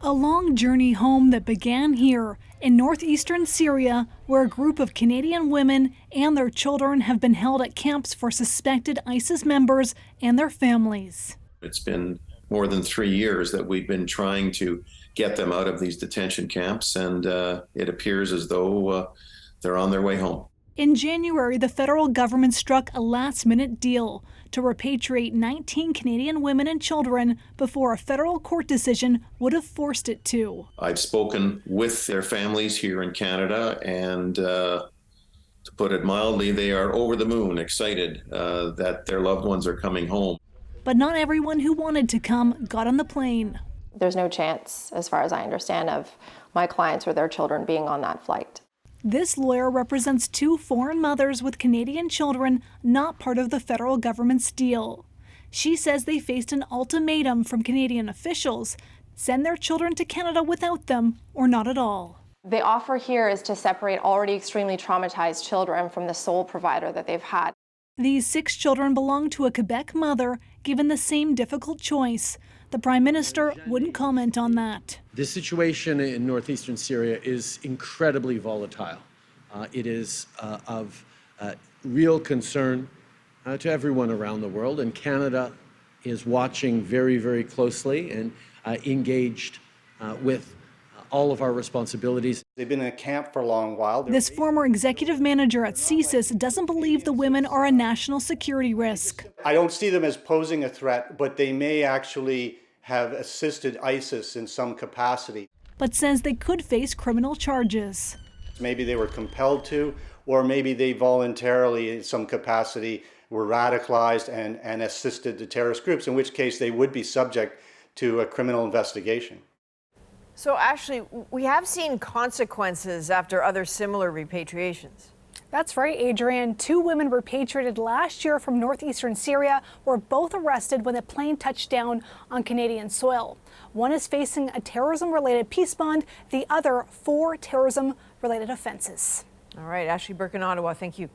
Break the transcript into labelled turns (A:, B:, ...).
A: A long journey home that began here in northeastern Syria, where a group of Canadian women and their children have been held at camps for suspected ISIS members and their families.
B: It's been more than 3 years that we've been trying to get them out of these detention camps, and it appears as though they're on their way home.
A: In January, the federal government struck a last-minute deal to repatriate 19 Canadian women and children before a federal court decision would have forced it to.
B: I've spoken with their families here in Canada, and to put it mildly, they are over the moon excited that their loved ones are coming home.
A: But not everyone who wanted to come got on the plane.
C: There's no chance, as far as I understand, of my clients or their children being on that flight.
A: This lawyer represents 2 foreign mothers with Canadian children not part of the federal government's deal. She says they faced an ultimatum from Canadian officials: send their children to Canada without them or not at all.
C: The offer here is to separate already extremely traumatized children from the sole provider that they've had.
A: These 6 children belong to a Quebec mother given the same difficult choice. The Prime Minister wouldn't comment on that.
D: The situation in northeastern Syria is incredibly volatile. It is of real concern to everyone around the world, and Canada is watching very, very closely and engaged with all of our responsibilities.
E: They've been in a camp for a long while.
A: This former executive manager at CSIS doesn't believe the women are a national security risk.
E: I don't see them as posing a threat, but they may actually have assisted ISIS in some capacity.
A: But says they could face criminal charges.
E: Maybe they were compelled to, or maybe they voluntarily in some capacity were radicalized and assisted the terrorist groups, in which case they would be subject to a criminal investigation.
F: So Ashley, we have seen consequences after other similar repatriations.
G: That's right, Adrienne. 2 women repatriated last year from northeastern Syria were both arrested when the plane touched down on Canadian soil. One is facing a terrorism-related peace bond, the other 4 terrorism-related offenses.
F: All right, Ashley Burke in Ottawa, thank you.